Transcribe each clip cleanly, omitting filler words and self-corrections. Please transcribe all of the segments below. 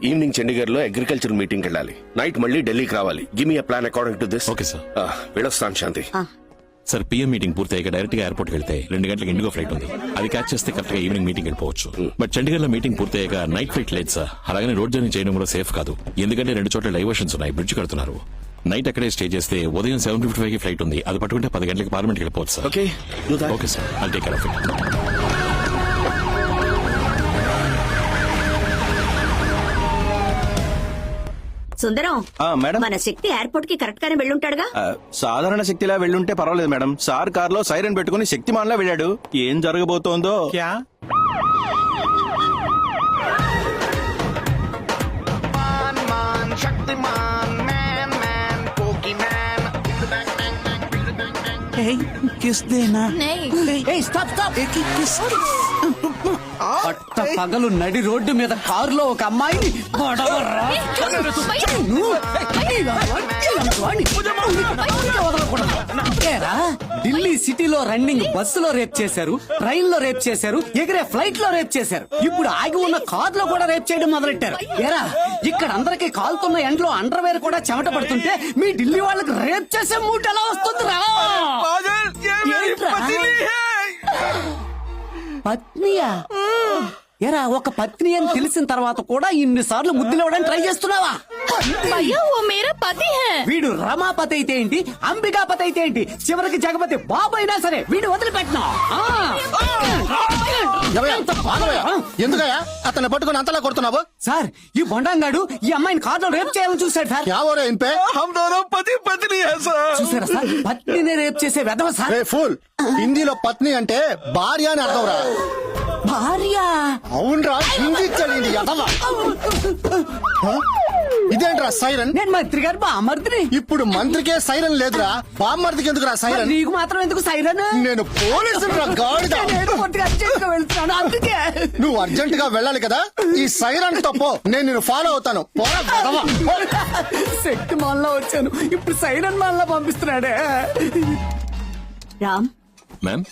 Evening Chandigarh లో agriculture meeting వెళ్ళాలి. Night మళ్ళీ ఢిల్లీకి రావాలి. Give me a plan according to this. Okay sir. వెళ్ళొస్తాను శాంతి. సార్ పిఎం మీటింగ్ పూర్తయ్యాక డైరెక్ట్ గా ఎయిర్పోర్ట్ వెళ్తే 2 గంటలకు ఇండిగో ఫ్లైట్ ఉంది. అది క్యాచ్ చేస్తే కరెక్ట్ గా ఈవినింగ్ మీటింగ్ వెళ్ళిపోవచ్చు. బట్ చండీగఢ్ లో మీటింగ్ పూర్తయ్యాక నైట్ ఫ్లైట్ లేదు సార్. అలాగే రోడ్ జర్నీ చేయడం కూడా సేఫ్ కాదు. ఎందుకంటే 2 చోట్ల డైవర్షన్స్ ఉన్నాయి. బ్రిడ్జ్ కడుతున్నారు. నైట్ అక్కడే స్టే చేస్తే ఉదయం 7:55 కి ఫ్లైట్ ఉంది. అది పట్టుకుంటే 10 గంటలకు పార్లమెంట్ వెళ్ళిపోవచ్చు sir. Okay sir, I'll take care of it. Sundaram, madam, మన శక్తి ఎయిర్పోర్ట్ కి కరెక్ట్ గానే వెళ్ళుంటాడుగా. సాధారణ శక్తిలా వెళ్ళుంటే పర్వాలేదు మేడం. సార్ కార్ లో సైరన్ పెట్టుకుని శక్తిమాన్ లా వెళ్ళాడు. ఏం జరగబోతోందో. పట్ట పగలు నడి రోడ్డు మీద కారులో ఒక అమ్మాయిని ఢిల్లీ సిటీలో రన్నింగ్ బస్సులో రేప్ చేశారు, ట్రైన్ లో రేప్ చేశారు, ఎగిరే ఫ్లైట్ లో రేప్ చేశారు. ఇప్పుడు ఆగి ఉన్న కార్ లో కూడా రేప్ చేయడం మొదలెట్టారు. ఏరా, ఇక్కడ అందరికి కాలుతున్న ఎండ్లో అండర్వేర్ కూడా చెమట పడుతుంటే మీ ఢిల్లీ వాళ్ళకి రేప్ చేసే మూట ఎలా వస్తుందిరా? పత్నియా? ఎరా, ఒక పత్ని అని తెలిసిన తర్వాత కూడా ఇన్నిసార్లు ముద్దులేవడానికి ట్రై చేస్తున్నావా? వీడు రమాపతి అయితే ఏంటి, అంబికాపతి అయితే ఏంటి, చివరికి జగపతి బాబు అయినా సరే వీడు వదిలిపెట్టినా. ఎందుకయ్యా అతన్ని పట్టుకుని అంతలా కొడుతున్నావు? సార్, ఈ బొండంగాడు ఈ అమ్మాయిని కార్లో రేప్ చేయాలని చూశాడు సార్. చూసారా సార్, పత్నిని రేప్ చేసే వెధవ సార్. ఫుల్ హిందీలో పత్ని అంటే భార్య అని అర్థం రా. భార్య? అవునరా, హిందీ తెలియదు ఎదవ. ఇదేంట్రా సైరన్? నేను మంత్రి గారు బామర్దిని. ఇప్పుడు మంత్రికే సైరన్ లేదురా, బామ్మర్దికి ఎందుకురా సైరన్? నీకు మాత్రం ఎందుకు సైరన్? నేను పోలీసులు రా గాడిద. వెళ్తున్నాను అందుకే. నువ్వు అర్జెంట్ గా వెళ్ళాలి కదా, ఈ సైరన్ తప్పో నేను నిన్ను ఫాలో అవుతాను. శక్తి మాల్లో వచ్చాను, ఇప్పుడు సైరన్ మాల్లో పంపిస్తున్నాడే. రామ్, మ్యామ్,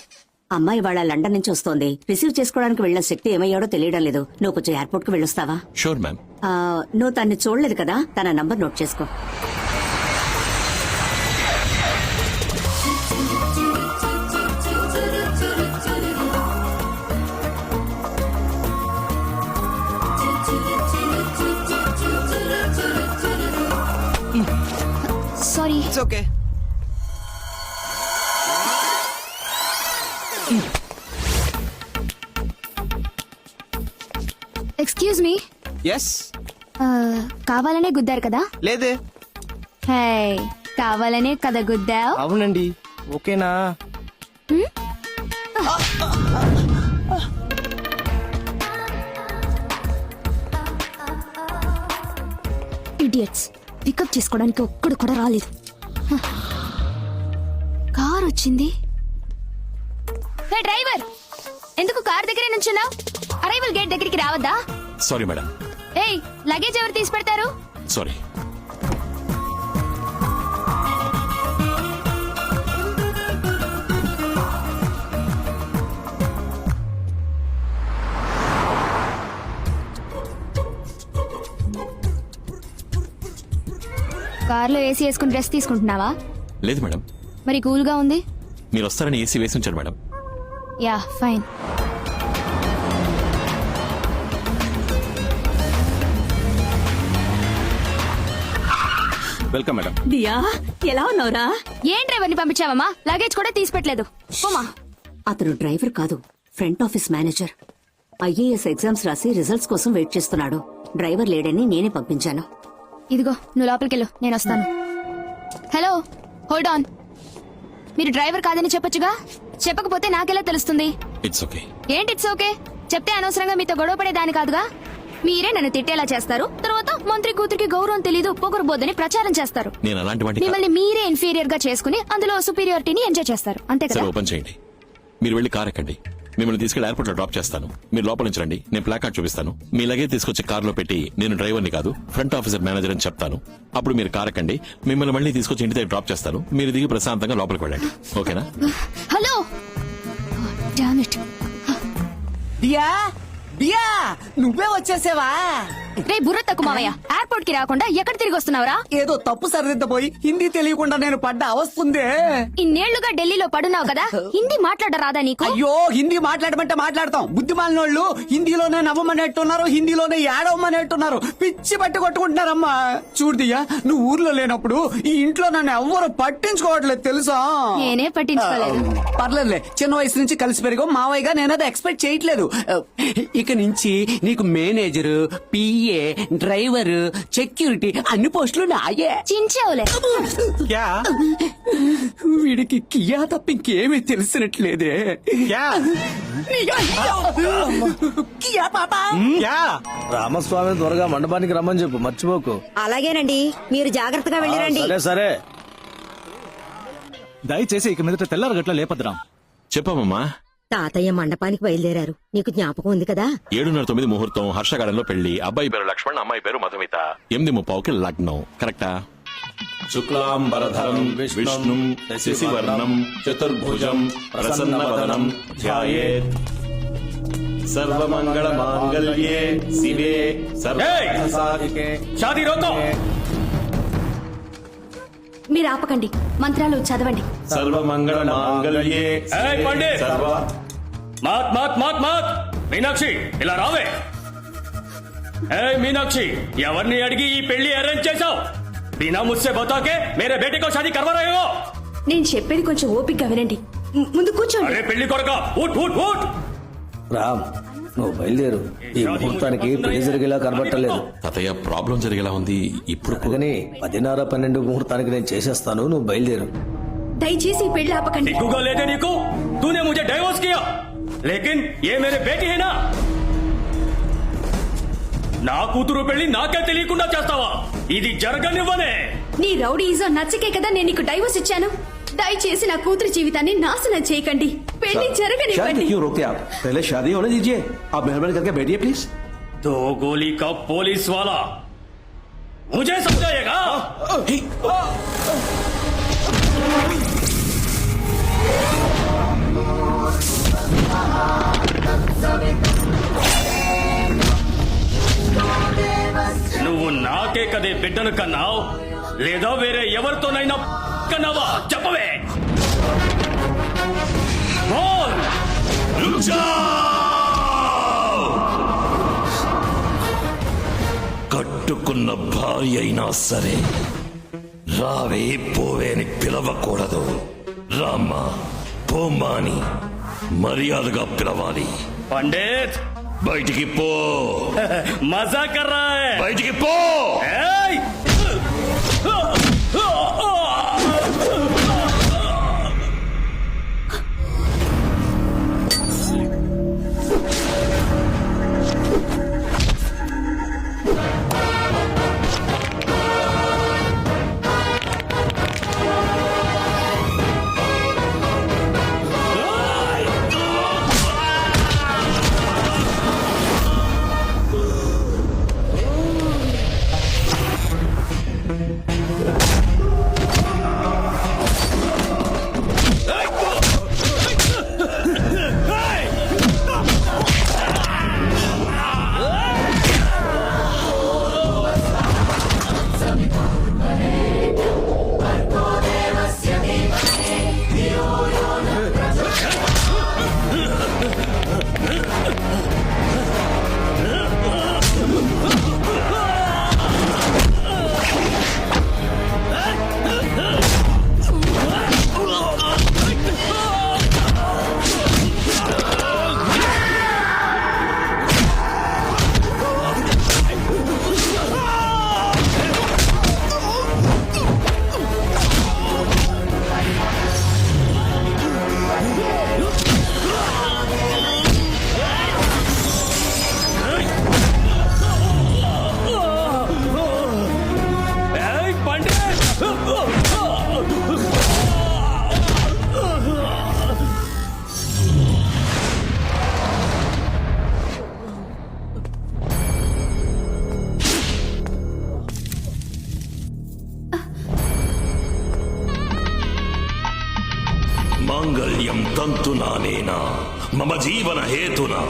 అమ్మాయి వాళ్ళ లండన్ నుంచి వస్తోంది. రిసీవ్ చేసుకోవడానికి వెళ్ళిన శక్తి ఏమయ్యాడో తెలియడం లేదు. నువ్వు కొంచెం ఎయిర్పోర్ట్ కి వెళ్ళొస్తావా? Sure ma'am. నువ్వు తన్ని చూడలేదు కదా, తన నంబర్ నోట్ చేసుకో. Sorry. It's okay. Excuse me. Yes. కావాలనే గుద్దారు కదా? లేదే. హే, కావాలనే కదా గుద్దావు? అవునండి. ఓకేనా? ఇడియట్స్, పికప్ చేసుకోవడానికి ఒక్కడు కూడా రాలేదు. కార్ వచ్చింది. హే డ్రైవర్, ఎందుకు కార్ దగ్గరే నుంచున్నావు? అరైవల్ గేట్ దగ్గరికి రావద్దా? Sorry madam. ఏయ్, లగేజ్ ఎవరు తీసి పెడతారు? సారీ. కార్లో ఏసీ వేసుకుని డ్రెస్ తీసుకుంటున్నావా? లేదు మేడం. మరి కూల్గా ఉంది. మీరు వస్తారని ఏసీ వేసి ఉంచారు madam. Yeah, fine. Welcome madam. Diya, ఎలా ఉన్నావురా? ఏం డ్రైవర్ని పంపించావమ్మా? లగేజ్ కూడా తీసి పెట్టలేదు. పోమా. అతను డ్రైవర్ కాదు, front office manager. IAS exams రాసి రిజల్ట్స్ కోసం వెయిట్ చేస్తున్నాడు. డ్రైవర్ లేడని నేనే పంపించాను. ఇదిగో, నువ్వు లోపలికెళ్ళు, నేను వస్తాను. Hello, hold on. మీరు డ్రైవర్ కాదని చెప్పొచ్చుగా? చెప్పకపోతే నాకెలా తెలుస్తుంది? It's okay. ఏంటి ఇట్స్ ఓకే? చెప్తే అనవసరంగా మీతో గొడవ పడేదాని కాదుగా. మీరే నన్ను తిట్టేలా చేస్తారు, తర్వాత మంత్రి కూతురికి గౌరవం తెలీదు, పొగరబోద్దని ప్రచారం చేస్తారు. నేను అలాంటి వాడిని మిమ్మల్ని మీరే ఇన్ఫీరియర్ గా చేసుకుని అందులో సుపీరియారిటీని ఎంజాయ్ చేస్తారు, అంతే కదా? సరే, ఓపెన్ చేయండి. మీరు వెళ్ళి కార్ ఎక్కండి. మిమ్మల్ని తీసుకెళ్లి ఎయిర్పోర్ట్ లో డ్రాప్ చేస్తాను. మీరు లోపల నుంచి రండి, నేను ప్లాక్ కార్డ్ చూపిస్తాను. మీ లగేజ్ తీసుకొచ్చి కార్ లో పెట్టి నేను డ్రైవర్ని కాదు ఫ్రంట్ ఆఫీసర్ మేనేజర్ అని చెప్తాను. అప్పుడు మీరు కార్ ఎక్కండి. మిమ్మల్ని మళ్ళీ తీసుకొచ్చి ఇంటి దగ్గర డ్రాప్ చేస్తాను. మీరు దిగి ప్రశాంతంగా లోపలికి వెళ్ళండి. ఓకేనా? Hello, damn it. Diya, Diya, నువ్వే వచ్చేసావా? రే బుర్ర తక్కువ మావయ్య ఎయిర్పోర్ట్ కి రాకుండా ఎక్కడ తిరిగి వస్తున్నావురా? ఏదో తప్పు సరిదిద్దపోయి హిందీ తెలియకుండా నేను పడ్డ అవస్తుందే. ఇన్నేళ్లుగా ఢిల్లీలో పడున్నావు కదా, హిందీ మాట్లాడరాదా నీకు? అయ్యో హిందీ మాట్లాడమంటే మాట్లాడతాం. బుద్ధిమాలినోళ్ళు హిందీలోనే నవ్వమనేట్టున్నారు, హిందీలోనే ఏడవమనేట్టున్నారు. పిచ్చి పట్టి కొట్టుకుంటున్నారమ్మా. చూడుదియ్యా, నువ్వు ఊర్లో లేనప్పుడు ఈ ఇంట్లో నన్ను ఎవ్వరు పట్టించుకోవట్లేదు తెలుసా? నేనే పట్టించుకోలేదు. పర్లేదులే, చిన్న వయసు నుంచి కలిసి పెరిగో మావయ్యగా నేనది ఎక్స్పెక్ట్ చేయట్లేదు. ఇక నుంచి నీకు మేనేజర్, పిఏ, డ్రైవర్, సెక్యూరిటీ అన్ని పోస్టులు నాయే. చించావులే. వీడికి కియా తప్ప ఇంకేమీ తెలిసినట్లేదే. కియా పాపా. రామస్వామి త్వరగా మండపానికి రమ్మని చెప్పు, మర్చిపోకు. అలాగేనండి, మీరు జాగ్రత్తగా వెళ్ళిరండి. సరే సరే. దయచేసి ఇక మీదట తెల్లారగట్ల లేపద్దురా. చెప్పమ్మా. తాతయ్య మండపానికి బయలుదేరారు, నీకు జ్ఞాపకం ఉంది కదా? 7:09 ముహూర్తం, హర్షగార్డెన్ లో పెళ్లి. అబ్బాయి పేరు లక్ష్మణ్, అమ్మాయి పేరు మధుమిత. 8:30కి లగ్నం. కరెక్టా? శుక్లాంబరధరం విష్ణుం శశివర్ణం చతుర్భుజం ప్రసన్నవదనం ధ్యాయేత్ సర్వమంగళ మాంగళ్యే శివే సర్వసాధికే. షాదీ రోకో. మీరు ఆపకండి, మంత్రాలు చదవండి. సర్వమంగళ మాంగళ్యే ఏయ్ పండిత్, సర్వ. మాత్ మాత్ మాత్ మాత్. మీనాక్షి ఇలా రావే. ఏయ్ మీనాక్షి, ఎవరిని అడిగి ఈ పెళ్లి అరేంజ్ చేశావు? బినా ముస్సే బతాకే మేరే బేటే కో షాదీ కర్వా రహే హో. నేను చెప్పేది కొంచెం ఓపికగా వినండి. ముందు కూర్చోండి. అరే పెళ్లి కొడక, ఊట్ ఊట్ ఊట్. రామ్, నువ్వు బయలుదేరు. ఈ ముహూర్తానికి పెళ్లి జరిగేలా కనబట్టలేదు. తాతయ్య ప్రాబ్లం జరిగేలా ఉంది ఇప్పుడు. అందుకని 10:30-12 ముహూర్తానికి నేను చేసేస్తాను, నువ్వు బయలుదేరు. దయచేసి ఈ పెళ్లి ఆపకండి. दिखूगा लेते निको, तूने मुझे डाइवोर्स किया, लेकिन ये मेरे बेटी है ना. నా కూతురు పెళ్లి నాకే తెలియకుండా చేస్తావా? ఇది జరగనివ్వనే. నీ రౌడీజం నచ్చకే కదా నేను నీకు డైవోర్స్ ఇచ్చాను. దయచేసి నా కూతురు జీవితాన్ని నాశనం చేయకండి. పెళ్లి జరగనివ్వండి. क्यों रोकते आप? पहले शादी होने दीजिए. आप मेहरबानी करके बैठिए प्लीज. दो गोली का पुलिस वाला मुझे समझाएगा. నువ్వు నాకే కదే బిడ్డను కన్నావు, లేదా వేరే ఎవరితోనైనా కన్నావా? చెప్పవే. బోల్. కట్టుకున్న భార్య అయినా సరే రావే పోవే అని పిలవకూడదు. రామ్మా పోమ్మా అని మర్యాదగా పిలవాలి. పండిత్ బయటికి పో. మజా కర్ రా హై. బయటికి పో. ఏయ్! మాంగళ్యం తంతునానేనా మమ జీవన హేతునా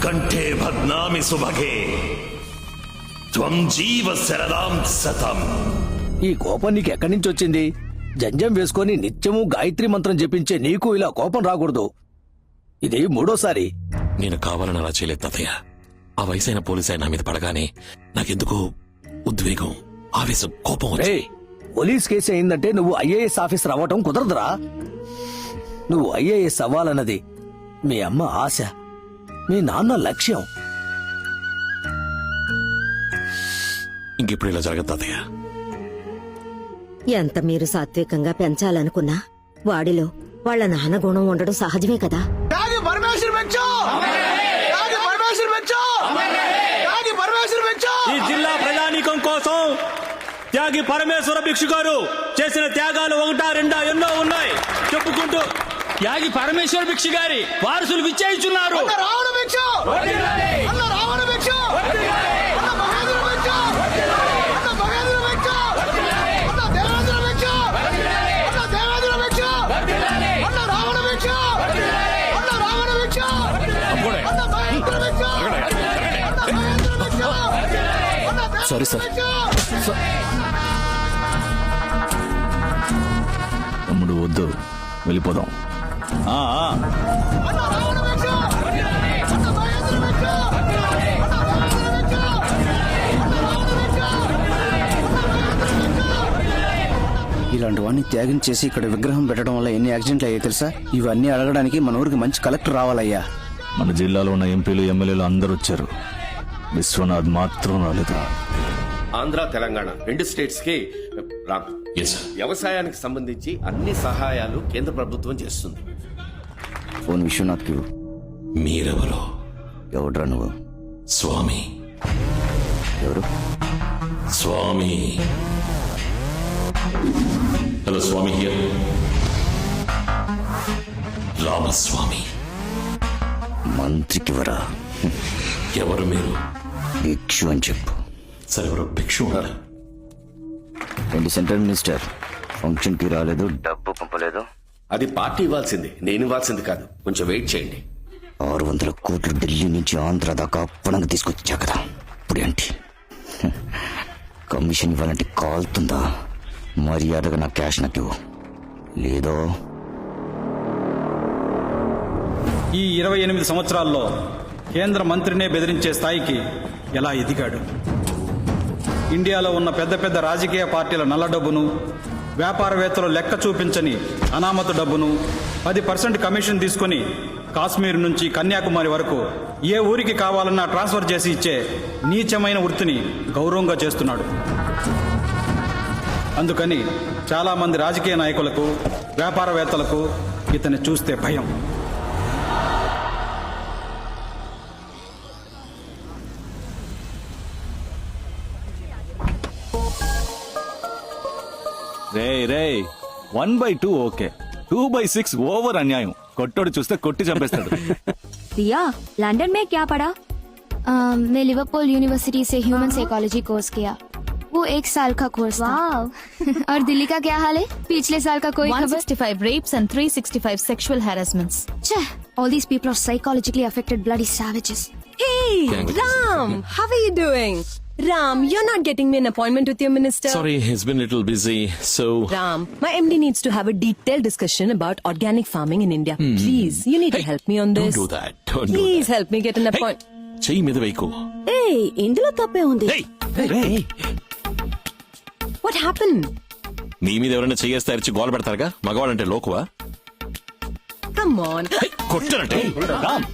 కంఠే భద్నామి సుభగే త్వం జీవ శరదాం శతం. ఈ కోపం నీకు ఎక్కడి నుంచి వచ్చింది? జంజం వేసుకొని నిత్యము గాయత్రి మంత్రం జపించే నీకు ఇలా కోపం రాకూడదు. ఇది మూడోసారి. నేను కావాలని అలా చేయలేదు తాతయ్య. ఆ వయసైన పోలీస్ ఆయన నా మీద పడగానే నాకెందుకో ఉద్వేగం, ఆవేశం, కోపం వచ్చాయి. రేయ్, పోలీస్ కేసు అయిందంటే నువ్వు ఐఏఎస్ ఆఫీసర్ అవ్వటం కుదరదురా. నువ్వు ఐఏఎస్ అవ్వాలన్నది మీ అమ్మ ఆశ, మీ నాన్న లక్ష్యం. ఇంకెప్పుడు ఇలా జరగదు తాతయ్య. ఎంత మీరు సాత్వికంగా పెంచాలనుకున్నా వాడిలో వాళ్ళ నాన్న గుణం ఉండడం సహజమే కదా. ఈ జిల్లా ప్రజానీకం కోసం త్యాగి పరమేశ్వర భిక్షు గారు చేసిన త్యాగాలు ఒకటా రెండా ఎన్నో ఉన్నాయి చెప్పుకుంటూ త్యాగి పరమేశ్వర భిక్షు గారి వారసులు విచ్చేయిస్తున్నారు. Sorry sir. తమ్ముడు వద్దు, వెళ్ళిపోదాం. ఇలాంటి వాడిని త్యాగం చేసి ఇక్కడ విగ్రహం పెట్టడం వల్ల ఎన్ని యాక్సిడెంట్లు అయ్యాయి తెలుసా? ఇవన్నీ అడగడానికి మన ఊరికి మంచి కలెక్టర్ రావాలయ్యా. మన జిల్లాలో ఉన్న ఎంపీలు ఎమ్మెల్యేలు అందరూ వచ్చారు, విశ్వనాథ్ మాత్రం రాలేదు. ఆంధ్ర తెలంగాణ 2 స్టేట్స్ కి రామ్, Yes, sir. వ్యవసాయానికి సంబంధించి అన్ని సహాయాలు కేంద్ర ప్రభుత్వం చేస్తుంది. ఫోన్ విశ్వనాథ్కి మీరెవరో? ఎవడ్రా నువ్వు? స్వామి. ఎవరు? స్వామి. Hello Swami here. రామస్వామి. మంత్రికి వరా? ఎవరు మీరు? భిక్షు అని చెప్పు. సరే, ఎవరో భిక్షు ఉన్నారు. సెంట్రల్ మినిస్టర్ ఫంక్షన్ కి రాలేదు, డబ్బు పంపలేదు. అది పార్టీ ఇవ్వాల్సింది, నేను ఇవ్వాల్సింది కాదు. కొంచెం వెయిట్ చేయండి. 600 కోట్లు ఢిల్లీ నుంచి ఆంధ్ర దాకా అప్పనంగా తీసుకొచ్చా కదా. ఇప్పుడేంటి కమిషన్ ఇవ్వాలంటే కాలుతుందా? మర్యాదగా నా క్యాష్ నాకు ఇవ్వు, లేదో ఈ 28 సంవత్సరాల్లో కేంద్ర మంత్రినే బెదిరించే స్థాయికి ఎలా ఎదిగాడు? ఇండియాలో ఉన్న పెద్ద పెద్ద రాజకీయ పార్టీల నల్ల డబ్బును, వ్యాపారవేత్తలు లెక్క చూపించని అనామత డబ్బును 10% కమిషన్ తీసుకుని కాశ్మీర్ నుంచి కన్యాకుమారి వరకు ఏ ఊరికి కావాలన్నా ట్రాన్స్ఫర్ చేసి ఇచ్చే నీచమైన వృత్తిని గౌరవంగా చేస్తున్నాడు. అందుకని చాలా మంది రాజకీయ నాయకులకు, వ్యాపారవేత్తలకు ఇతన్ని చూస్తే భయం. రే 1/2 ఓకే, 2/6 ఓవర్ అన్యాయం. కొట్టోడు చూస్తే కొట్టి చంపేస్తాడు. दिया लंदन में क्या पढ़ा? मैं लिवरपूल यूनिवर्सिटी से ह्यूमन साइकोलॉजी कोर्स किया. वो 1 साल का कोर्स था. और दिल्ली का क्या हाल है? पिछले साल का कोई 165 rapes and 365 sexual harassments. All these people are psychologically affected bloody savages. Hey, Ram, how are you doing? Ram, you're not getting me an appointment with your minister. Sorry, he's been a little busy, so... Ram, my MD needs to have a detailed discussion about organic farming in India. Please, you need to help me on this. Don't do that. Don't do Please that. help me get an appointment. చెయ్యి మీద వేయకు. ఏయ్, ఇందులో తప్పే ఉంది. What happened? నీ మీద ఎవరైనా చెయ్యేస్తే అరిచి గోల పెడతారుగా. మగవాళ్ళంటే లోకువా? Come on. కొట్టనంటే రామ్,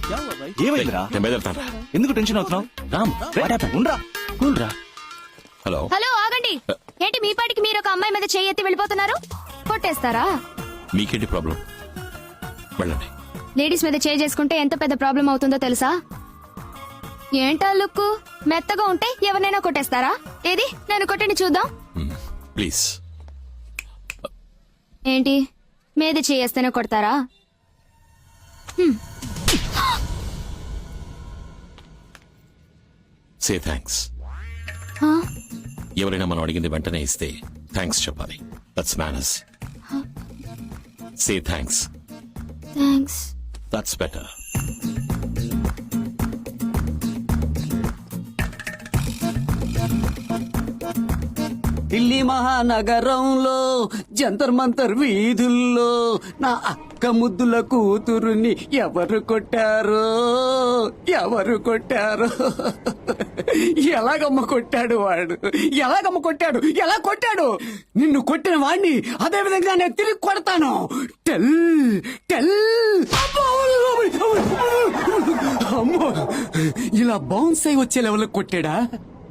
ఏమైందిరా? నేను బెదరుతాను. ఎందుకు టెన్షన్ అవుతున్నావు? రామ్, ఉండ్రా, కూల్రా. హలో. హలో, ఆగండి. ఏంటి మీ పాటికి మీరు ఒక అమ్మాయి మీద చెయ్యి ఎత్తి వెళ్ళిపోతున్నారు? కొట్టేస్తారా? మీకేంటి ప్రాబ్లం? వెళ్ళండి. లేడీస్ మీద చేయి చేసుకుంటే ఎంత పెద్ద ప్రాబ్లం అవుతుందో తెలుసా? ఏంటా లుక్కు? మెత్తగా ఉంటే ఎవరినైనా కొట్టేస్తారా? ఏది నన్ను కొట్టండి చూద్దాం. ప్లీజ్. ఏంటి మీద చేయేస్తేనే కొడతారా? Say thanks. ఎవరైనా మనం అడిగింది వెంటనే ఇస్తే థ్యాంక్స్ చెప్పాలి. That's manners. Say thanks. Thanks. That's better. Delhi మహానగరంలో జంతర్ మంతర్ వీధుల్లో నా అక్క ముద్దుల కూతురుని ఎవరు కొట్టారో ఎలాగమ్మ కొట్టాడు వాడు, ఎలా కొట్టాడు? నిన్ను కొట్టిన వాడిని అదే విధంగా నేను తిరిగి కొడతాను. Tell tell. అమ్మో, ఇలా బౌన్స్ అయి వచ్చే లెవెల్ కొట్టాడా?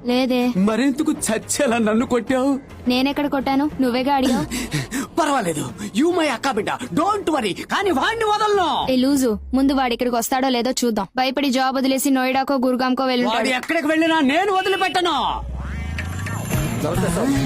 లేదే. మరెందుకు చచ్చేలా నన్ను కొట్టావు? నేనెక్కడ కొట్టాను? నువ్వేగా అడిగావు. పర్వాలేదు, యూ మై అక్క బిడ్డ, డోంట్ వరీ. కానీ వాడిని వదలను. ఏ లూజు, ముందు వాడు ఇక్కడికి వస్తాడో లేదో చూద్దాం. భయపడి జాబ్ వదిలేసి నోయిడాకో గురుగాంకో వాడు వెళ్ళి ఎక్కడికి వెళ్ళినా నేను వదిలిపెట్టను.